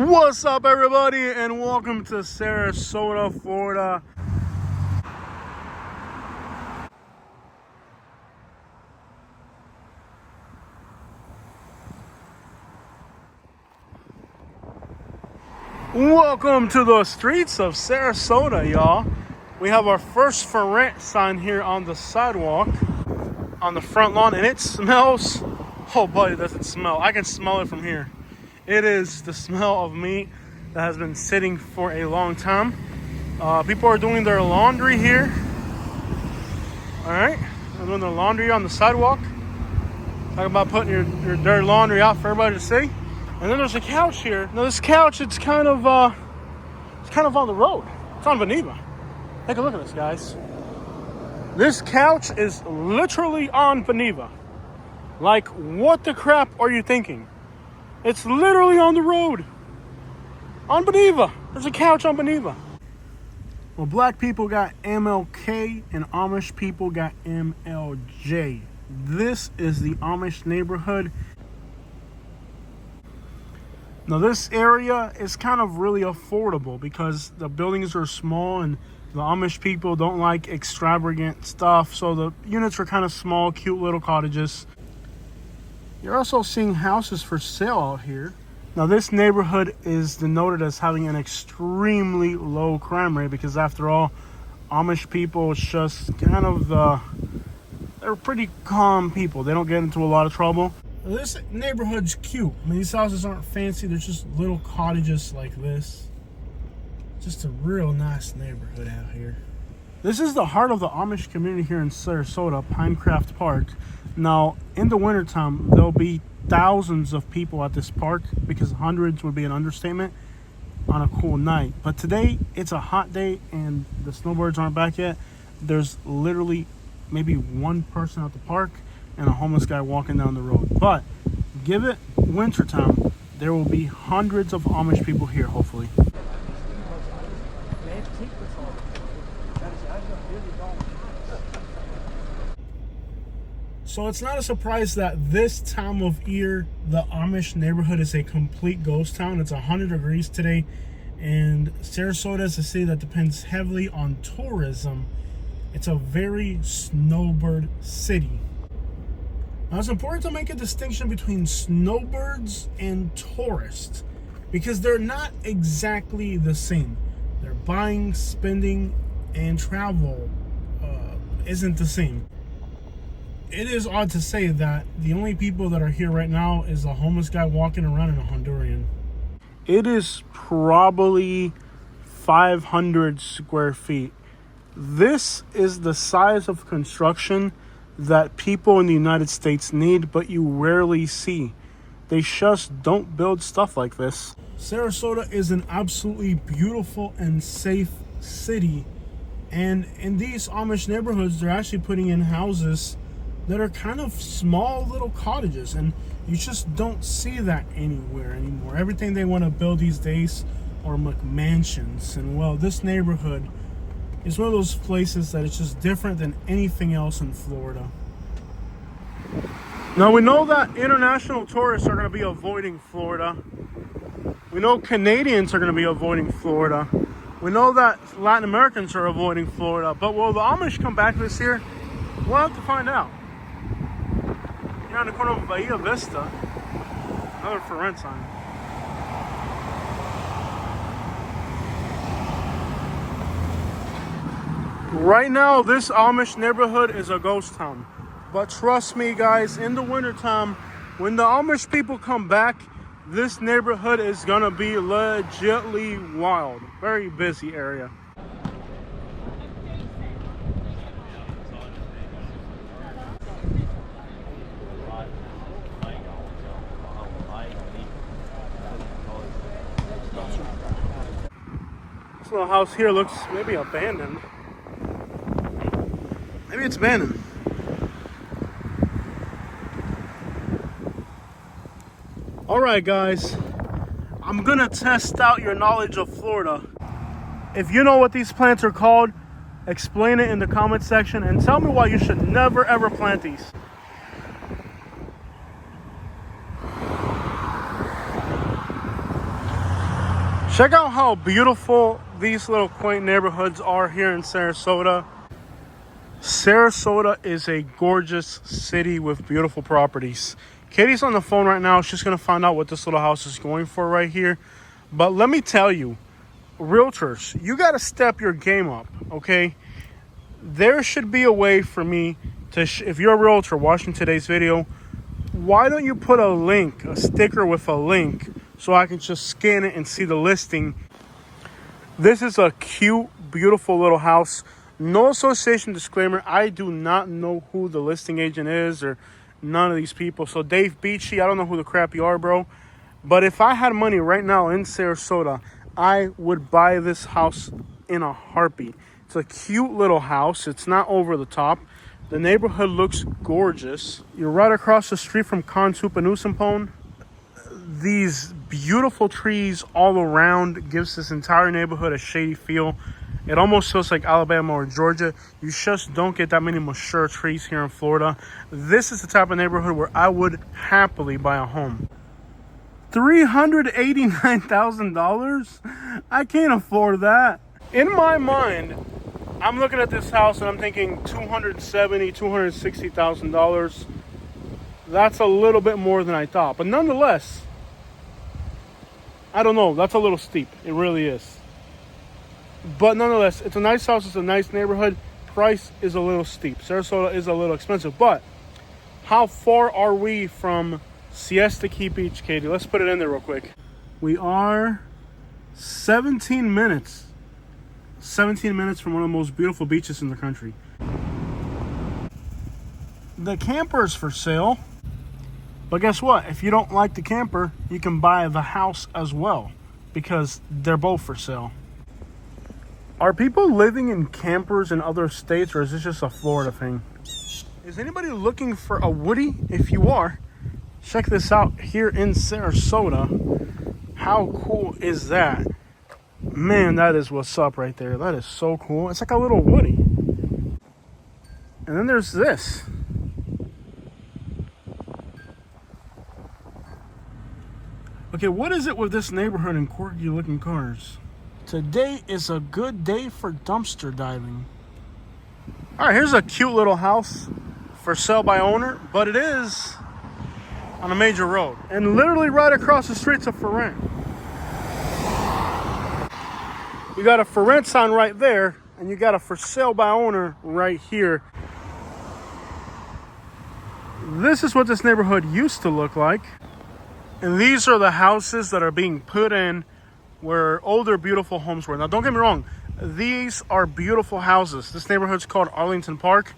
What's up, everybody, and welcome to Sarasota, Florida. Welcome to the streets of Sarasota, y'all. We have our first for rent sign here on the sidewalk on the front lawn, and it smells. Oh, buddy, does it smell? I can smell it from here. It is the smell of meat that has been sitting for a long time. People are doing their laundry here. All right, they're doing their laundry on the sidewalk. Talking about putting your dirty laundry out for everybody to see. And then there's a couch here. Now this couch, it's kind of on the road. It's on Geneva. Take a look at this, guys. This couch is literally on Geneva. Like, what the crap are you thinking? It's literally on the road. On Geneva. There's a couch on Geneva. Well, black people got MLK and Amish people got MLJ. This is the Amish neighborhood. Now, this area is kind of really affordable because the buildings are small and the Amish people don't like extravagant stuff. So the units are kind of small, cute little cottages. You're also seeing houses for sale out here. Now, this neighborhood is denoted as having an extremely low crime rate because, after all, Amish people, it's just kind of they're pretty calm people. They don't get into a lot of trouble. Now, this neighborhood's cute. I mean, these houses aren't fancy. They're just little cottages like this. Just a real nice neighborhood out here. This is the heart of the Amish community here in Sarasota, Pinecraft Park. Now, in the wintertime, there'll be thousands of people at this park because hundreds would be an understatement on a cool night. But today, it's a hot day and the snowbirds aren't back yet. There's literally maybe one person at the park and a homeless guy walking down the road. But give it wintertime, there will be hundreds of Amish people here, hopefully. So it's not a surprise that this time of year, the Amish neighborhood is a complete ghost town. It's 100 degrees today, and Sarasota is a city that depends heavily on tourism. It's a very snowbird city. Now, it's important to make a distinction between snowbirds and tourists because they're not exactly the same. Their buying, spending, and travel isn't the same. It is odd to say that the only people that are here right now is a homeless guy walking around in a Honduran. It is probably 500 square feet. This is the size of construction that people in the United States need, but you rarely see. They just don't build stuff like this. Sarasota is an absolutely beautiful and safe city. And in these Amish neighborhoods, they're actually putting in houses that are kind of small little cottages, and you just don't see that anywhere anymore. Everything they want to build these days are McMansions, and well, this neighborhood is one of those places that it's just different than anything else in Florida. Now, we know that international tourists are going to be avoiding Florida. We know Canadians are going to be avoiding Florida. We know that Latin Americans are avoiding Florida, but will the Amish come back this year? We'll have to find out. Here on the corner of Bahia Vista, another for rent sign. Right now, this Amish neighborhood is a ghost town. But trust me, guys, in the wintertime, when the Amish people come back, this neighborhood is gonna be legitly wild. Very busy area. This little house here looks maybe abandoned. Maybe it's abandoned. Alright, guys, I'm gonna test out your knowledge of Florida. If you know what these plants are called, explain it in the comment section and tell me why you should never ever plant these. Check out how beautiful these little quaint neighborhoods are here in Sarasota. Sarasota is a gorgeous city with beautiful properties. Katie's on the phone right now. She's going to find out what this little house is going for right here. But let me tell you, realtors, you got to step your game up, okay? There should be a way for me to, if you're a realtor watching today's video, why don't you put a link, a sticker with a link, so I can just scan it and see the listing. This is a cute, beautiful little house. No association disclaimer. I do not know who the listing agent is or none of these people. So Dave Beachy, I don't know who the crap you are, bro. But if I had money right now in Sarasota, I would buy this house in a heartbeat. It's a cute little house. It's not over the top. The neighborhood looks gorgeous. You're right across the street from Consupanusampone. These beautiful trees all around gives this entire neighborhood a shady feel. It almost feels like Alabama or Georgia. You just don't get that many mature trees here in Florida. This is the type of neighborhood where I would happily buy a home. $389,000? I can't afford that. In my mind, I'm looking at this house and I'm thinking $270,000, $260,000. That's a little bit more than I thought. But nonetheless, I don't know. That's a little steep. It really is. But nonetheless, it's a nice house. It's a nice neighborhood. Price is a little steep. Sarasota is a little expensive. But how far are we from Siesta Key Beach, Katie? Let's put it in there real quick. We are 17 minutes. 17 minutes from one of the most beautiful beaches in the country. The camper is for sale. But guess what? If you don't like the camper, you can buy the house as well, because they're both for sale. Are people living in campers in other states, or is this just a Florida thing? Is anybody looking for a Woody? If you are, check this out here in Sarasota. How cool is that? Man, that is what's up right there. That is so cool. It's like a little Woody. And then there's this. Okay, what is it with this neighborhood and quirky looking cars? Today is a good day for dumpster diving. All right, here's a cute little house for sale by owner, but it is on a major road. And literally right across the street's a for rent. You got a for rent sign right there, and you got a for sale by owner right here. This is what this neighborhood used to look like. And these are the houses that are being put in where older, beautiful homes were. Now, don't get me wrong. These are beautiful houses. This neighborhood's called Arlington Park.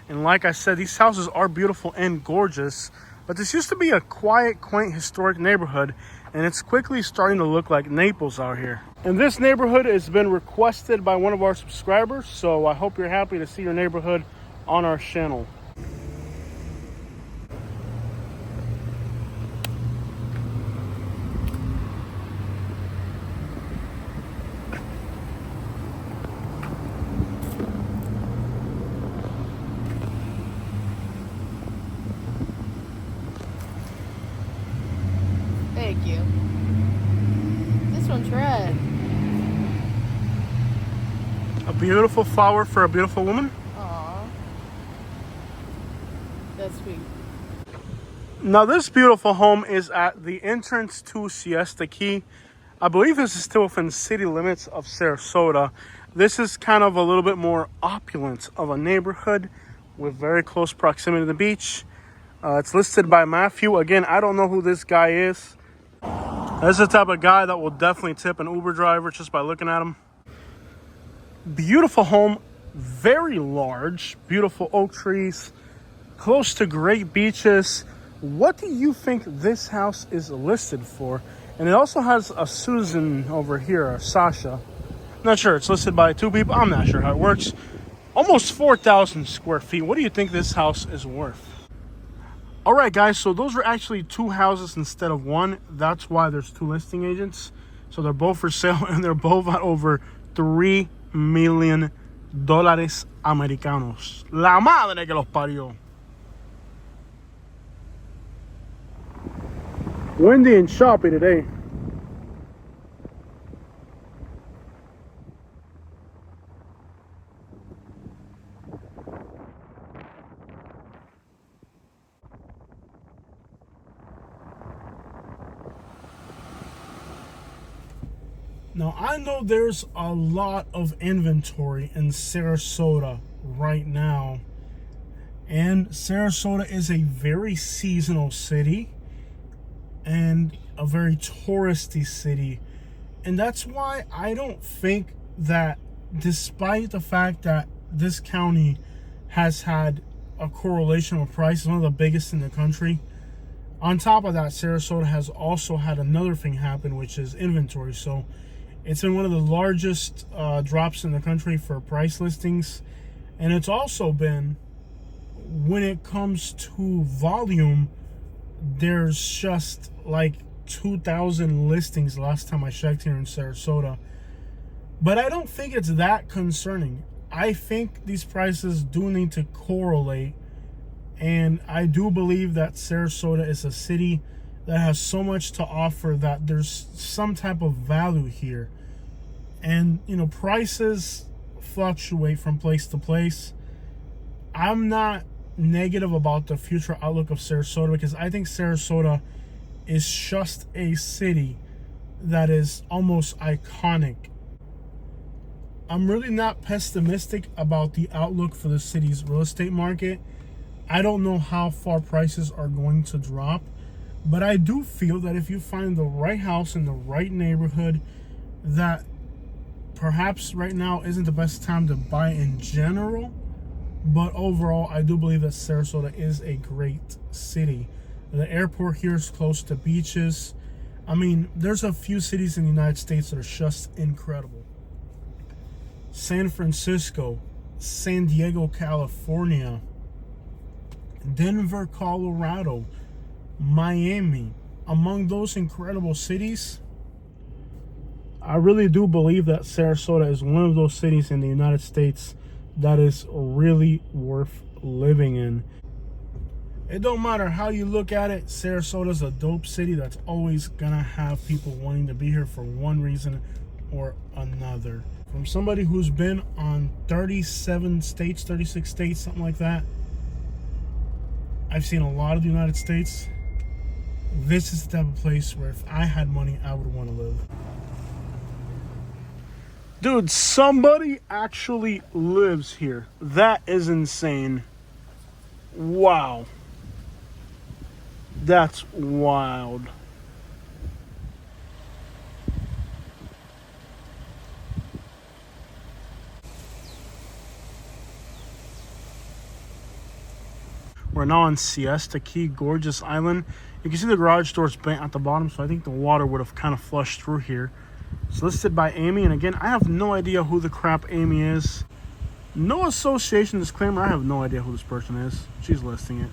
And like I said, these houses are beautiful and gorgeous. But this used to be a quiet, quaint, historic neighborhood. And it's quickly starting to look like Naples out here. And this neighborhood has been requested by one of our subscribers. So I hope you're happy to see your neighborhood on our channel. Thank you. This one's red. A beautiful flower for a beautiful woman. Aww. That's sweet. Now, this beautiful home is at the entrance to Siesta Key. I believe this is still within city limits of Sarasota. This is kind of a little bit more opulent of a neighborhood with very close proximity to the beach. It's listed by Matthew. Again, I don't know who this guy is. This is the type of guy that will definitely tip an Uber driver just by looking at him. Beautiful home, very large, beautiful oak trees, close to great beaches. What do you think this house is listed for? And it also has a Susan over here, a Sasha. Not sure, it's listed by two people. I'm not sure how it works. Almost 4,000 square feet. What do you think this house is worth? All right, guys, so those are actually two houses instead of one. That's why there's two listing agents. So they're both for sale, and they're both at over $3 million americanos. La madre que los parió. Windy and choppy today. Now, I know there's a lot of inventory in Sarasota right now, and Sarasota is a very seasonal city and a very touristy city. And that's why I don't think that, despite the fact that this county has had a correlation with prices, one of the biggest in the country, on top of that, Sarasota has also had another thing happen, which is inventory. So it's been one of the largest drops in the country for price listings. And it's also been, when it comes to volume, there's just like 2,000 listings last time I checked here in Sarasota. But I don't think it's that concerning. I think these prices do need to correlate, and I do believe that Sarasota is a city that has so much to offer that there's some type of value here. And, you know, prices fluctuate from place to place. I'm not negative about the future outlook of Sarasota, because I think Sarasota is just a city that is almost iconic. I'm really not pessimistic about the outlook for the city's real estate market. I don't know how far prices are going to drop, but I do feel that if you find the right house in the right neighborhood, that perhaps right now isn't the best time to buy in general, but overall, I do believe that Sarasota is a great city. The airport here is close to beaches. I mean, there's a few cities in the United States that are just incredible. San Francisco, San Diego, California, Denver, Colorado, Miami. Among those incredible cities, I really do believe that Sarasota is one of those cities in the United States that is really worth living in. It don't matter how you look at it, Sarasota's a dope city that's always gonna have people wanting to be here for one reason or another. From somebody who's been on 37 states, 36 states, something like that, I've seen a lot of the United States. This is the type of place where if I had money, I would want to live. Dude, somebody actually lives here. That is insane. Wow. That's wild. We're now on Siesta Key, gorgeous island. You can see the garage doors bent at the bottom, so I think the water would have kind of flushed through here. It's listed by Amy, and again, I have no idea who the crap Amy is. No association disclaimer, I have no idea who this person is. She's listing it.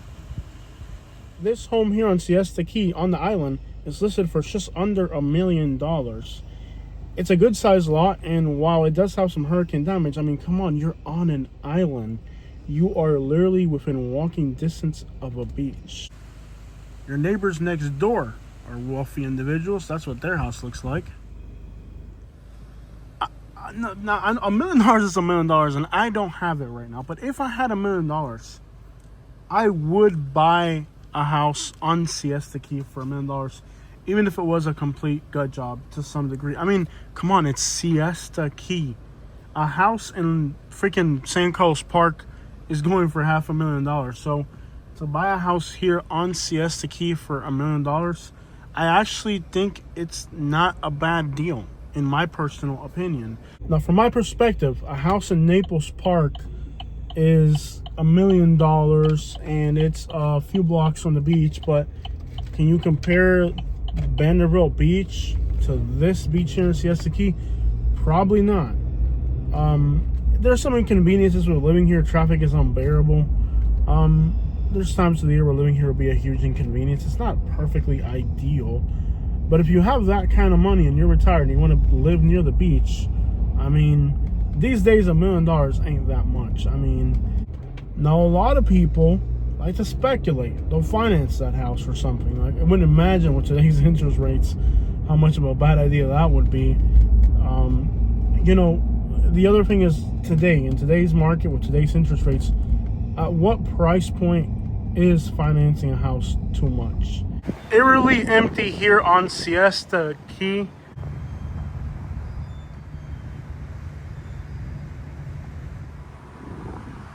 This home here on Siesta Key on the island is listed for just under $1 million. It's a good sized lot, and while it does have some hurricane damage, I mean, come on, you're on an island. You are literally within walking distance of a beach. Your neighbors next door are wealthy individuals. That's what their house looks like. Now, $1 million is $1 million, and I don't have it right now. But if I had $1 million, I would buy a house on Siesta Key for $1 million, even if it was a complete gut job to some degree. I mean, come on, it's Siesta Key. A house in freaking San Carlos Park is going for $500,000. So to buy a house here on Siesta Key for $1 million, I actually think it's not a bad deal, in my personal opinion. Now, from my perspective, a house in Naples Park is $1 million, and it's a few blocks from the beach. But can you compare Vanderbilt Beach to this beach here in Siesta Key? Probably not. There's some inconveniences with living here. Traffic is unbearable. There's times of the year where living here will be a huge inconvenience. It's not perfectly ideal, but if you have that kind of money and you're retired and you want to live near the beach, I mean, these days $1 million ain't that much. I mean, now a lot of people like to speculate. They'll finance that house for something. Like, I wouldn't imagine with today's interest rates how much of a bad idea that would be. You know, the other thing is, today, in today's market with today's interest rates, at what price point is financing a house too much? Eerily empty here on Siesta Key.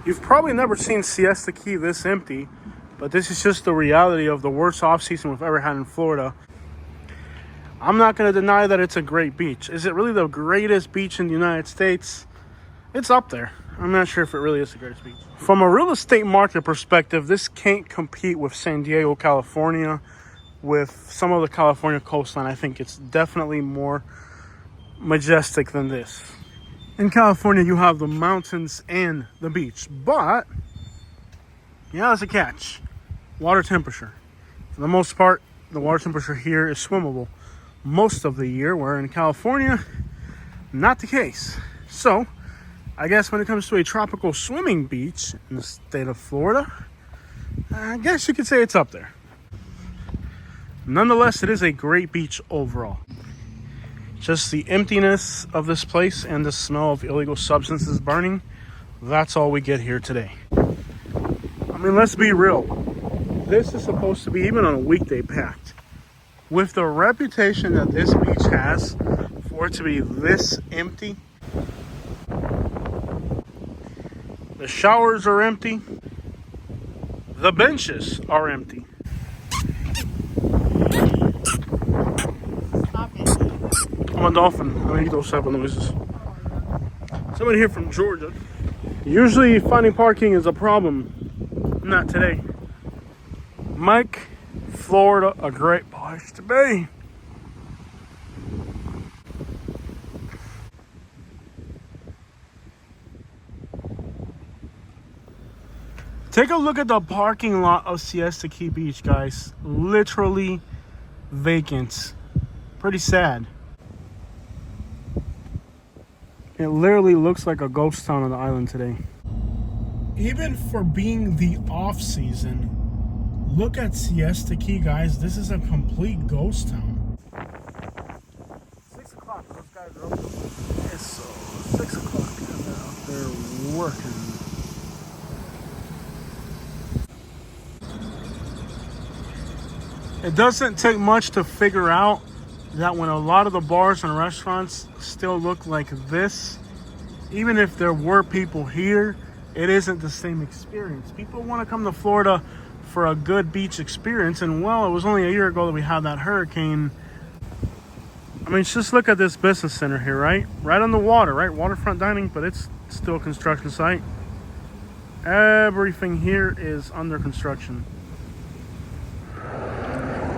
You've probably never seen Siesta Key this empty, but this is just the reality of the worst off-season we've ever had in Florida. I'm not going to deny that it's a great beach. Is it really the greatest beach in the United States? It's up there. I'm not sure if it really is the greatest beach. From a real estate market perspective, this can't compete with San Diego, California, with some of the California coastline. I think it's definitely more majestic than this. In California, you have the mountains and the beach, but yeah, there's a catch. Water temperature. For the most part, the water temperature here is swimmable most of the year, where in California, not the case. So, I guess when it comes to a tropical swimming beach in the state of Florida, I guess you could say it's up there. Nonetheless, it is a great beach overall. Just the emptiness of this place and the smell of illegal substances burning, that's all we get here today. I mean, let's be real. This is supposed to be, even on a weekday, packed. With the reputation that this beach has for it to be this empty, the showers are empty, the benches are empty. Stop it. I'm a dolphin. I make those type of noises. Somebody here from Georgia. Usually finding parking is a problem. Not today. Mike, Florida, a great place to be. Take a look at the parking lot of Siesta Key Beach, guys. Literally vacant. Pretty sad. It literally looks like a ghost town on the island today. Even for being the off season, look at Siesta Key, guys. This is a complete ghost town. 6 o'clock, those guys are open. It's 6 o'clock and they're out there working. It doesn't take much to figure out that when a lot of the bars and restaurants still look like this, even if there were people here, it isn't the same experience. People want to come to Florida for a good beach experience, and well, it was only a year ago that we had that hurricane. I mean, just look at this business center here, right? Right on the water, right? Waterfront dining, but it's still a construction site. Everything here is under construction.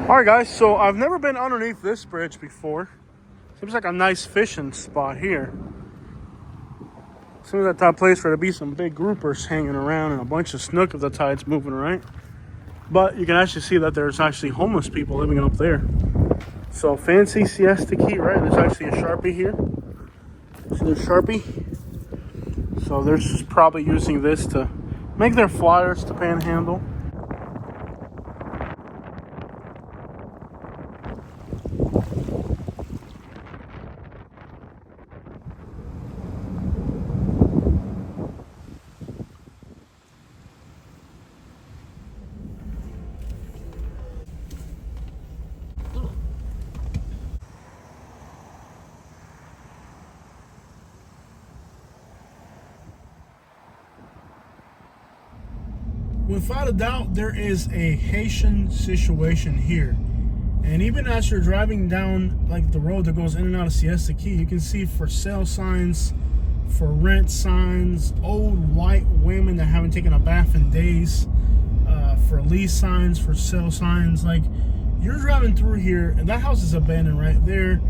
Alright guys, so I've never been underneath this bridge before. Seems like a nice fishing spot here. Seems like that place where there'd be some big groupers hanging around and a bunch of snook if the tide's moving, right? But you can actually see that there's actually homeless people living up there. So fancy Siesta Key, right? There's actually a Sharpie here. See there's Sharpie? So they're just probably using this to make their flyers to panhandle. Without a doubt, there is a Haitian situation here. And even as you're driving down like the road that goes in and out of Siesta Key, you can see for sale signs, for rent signs, old white women that haven't taken a bath in days, for lease signs, for sale signs. Like, you're driving through here and that house is abandoned right there.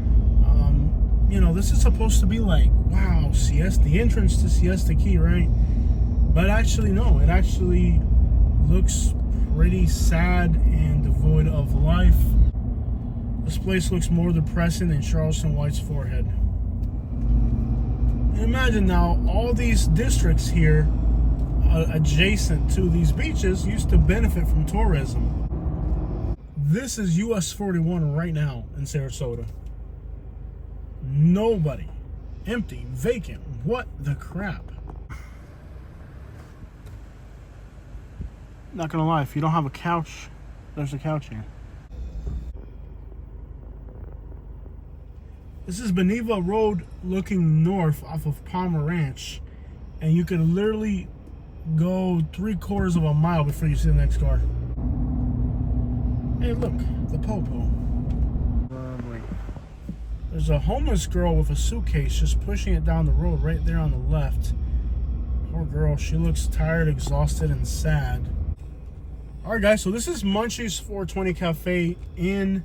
You know, this is supposed to be like, wow, Siesta, the entrance to Siesta Key, right? But actually, no, it actually looks pretty sad and devoid of life. This place looks more depressing than Charleston White's forehead. And imagine now, all these districts here adjacent to these beaches used to benefit from tourism. This is US 41 right now in Sarasota. Nobody. Empty, vacant. What the crap? Not gonna lie, if you don't have a couch, there's a couch here. This is Beneva Road looking north off of Palmer Ranch. And you can literally go 3/4 of a mile before you see the next car. Hey, look, the Popo. Lovely. There's a homeless girl with a suitcase just pushing it down the road right there on the left. Poor girl, she looks tired, exhausted, and sad. Alright guys, so this is Munchie's 420 Cafe in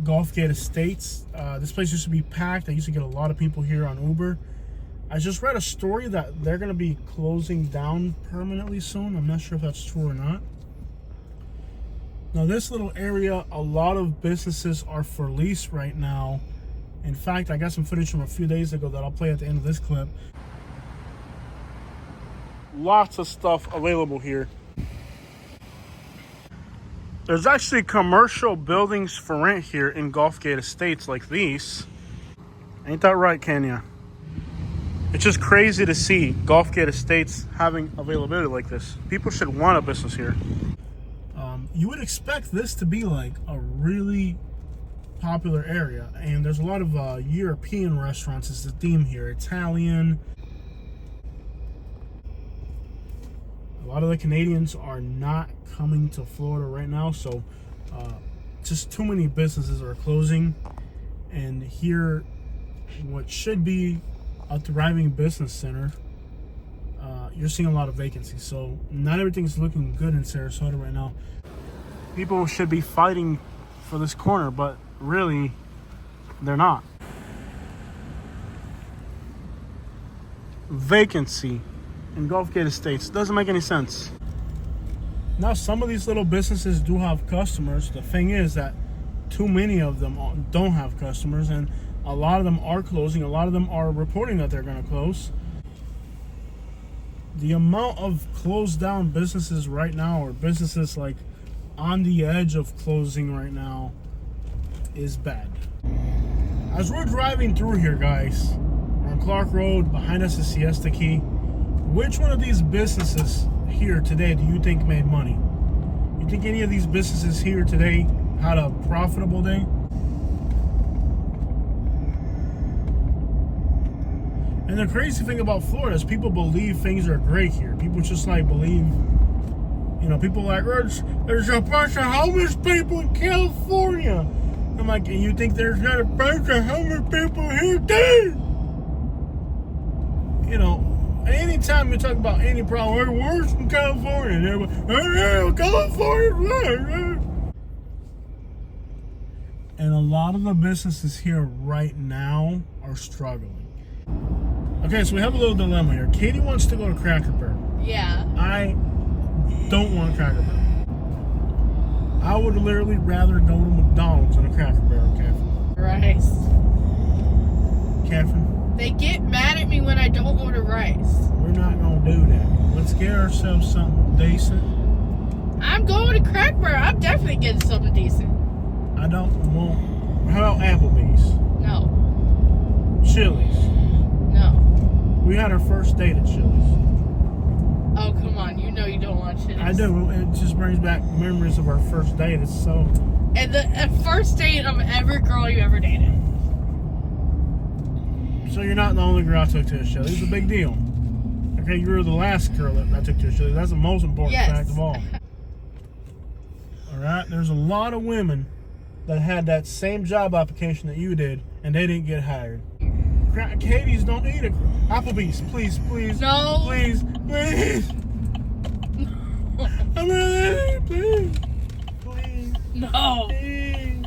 Gulfgate Estates. This place used to be packed. I used to get a lot of people here on Uber. I just read a story that they're going to be closing down permanently soon. I'm not sure if that's true or not. Now this little area, a lot of businesses are for lease right now. In fact, I got some footage from a few days ago that I'll play at the end of this clip. Lots of stuff available here. There's actually commercial buildings for rent here in Gulfgate Estates like these. Ain't that right, Kenya? It's just crazy to see Gulfgate Estates having availability like this. People should want a business here. You would expect this to be like a really popular area. And there's a lot of European restaurants. It's the theme here. Italian. A lot of the Canadians are not coming to Florida right now, so just too many businesses are closing. And here, what should be a thriving business center, you're seeing a lot of vacancies. So not everything's looking good in Sarasota right now. People should be fighting for this corner, but really, they're not. Vacancy in Gulfgate Estates doesn't make any sense. Now some of these little businesses do have customers. The thing is that too many of them don't have customers, and a lot of them are closing. A lot of them are reporting that they're going to close. The amount of closed down businesses right now, or businesses like on the edge of closing right now, is bad. As we're driving through here, guys, on Clark Road, behind us is Siesta Key. Which one of these businesses here today do you think made money? You think any of these businesses here today had a profitable day? And the crazy thing about Florida is people believe things are great here. People just like believe, you know, people like, there's a bunch of homeless people in California. I'm like, and you think there's not a bunch of homeless people here too? You know, anytime you talk about any problem, we're worse in California. And everybody, oh yeah, California's right. And a lot of the businesses here right now are struggling. Okay, so we have a little dilemma here. Katie wants to go to Cracker Barrel. Yeah. I don't want Cracker Barrel. I would literally rather go to McDonald's than a Cracker Barrel, Catherine. Rice. Catherine? They get mad at me when I don't order rice. We're not going to do that. Let's get ourselves something decent. I'm going to Cracker Barrel. I'm definitely getting something decent. I don't want... How about Applebee's? No. Chili's? No. We had our first date at Chili's. Oh, come on. You know you don't want Chili's. I do. It just brings back memories of our first date. It's so... And the first date of every girl you ever dated. So you're not the only girl I took to a Chili's. It's a big deal. Okay, you were the last girl that I took to a Chili's. That's the most important fact of all. Alright? There's a lot of women that had that same job application that you did, and they didn't get hired. Katie's don't eat it. Applebee's, please, please. No. Please, please. I'm really, please. Please. No. Please.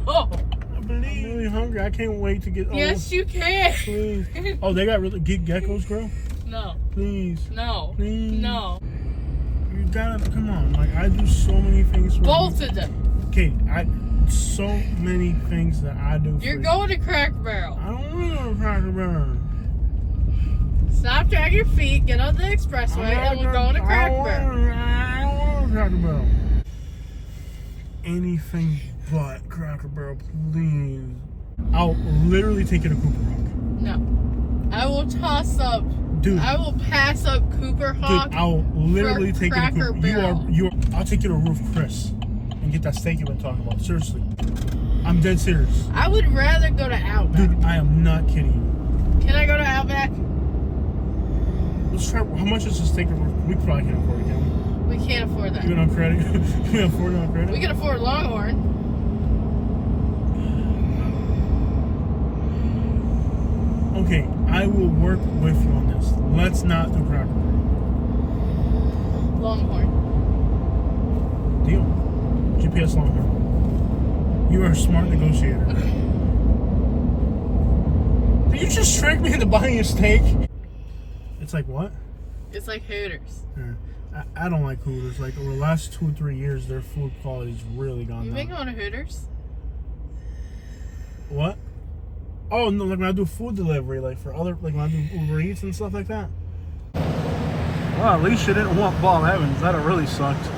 Oh. I'm really hungry. I can't wait to get... Yes, you can. Please. Oh, they got really good geckos, girl? No. Please. No. Please. No. You gotta, come on. Like, I do so many things for Both you. of them. Okay, so many things that I do for You're you. going to Cracker Barrel. I don't want to go to Cracker Barrel. Stop dragging your feet, get on the expressway, and we're going to Cracker Barrel. I don't want to Cracker Barrel. Anything but Cracker Barrel, please. I'll literally take you to Cooper Hawk. No. I will toss up. Dude. I will pass up Cooper Hawk. Dude, I'll literally take you to Cracker Cooper. Barrel. I'll take you to Roof Chris and get that steak you've been talking about. Seriously. I'm dead serious. I would rather go to Outback. Dude, I am not kidding you. Can I go to Outback? let's try. How much is this steak? We probably can't afford it, can We can't afford that. we? Even on credit? Can we afford it on credit? We can afford Longhorn. Okay, I will work with you on this. Let's not do Cracker Barrel. Longhorn. Deal. GPS Longhorn. You are a smart negotiator. Did you just trick me into buying a steak? It's like what? It's like Hooters. Yeah. I don't like Hooters. Like over the last 2 or 3 years, their food quality's really gone You down. been going to Hooters? What? Oh no! Like when I do food delivery, like for other, like when I do Uber Eats and stuff like that. Well, at least you didn't want Bob Evans. That'd really sucked.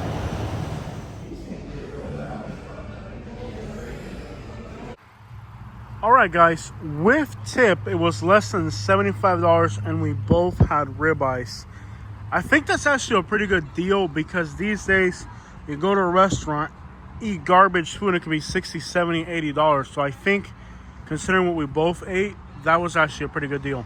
All right, guys. With tip, it was less than $75, and we both had ribeyes. I think that's actually a pretty good deal because these days you go to a restaurant, eat garbage food, and it can be $60, $70, $80. So I think, considering what we both ate, that was actually a pretty good deal.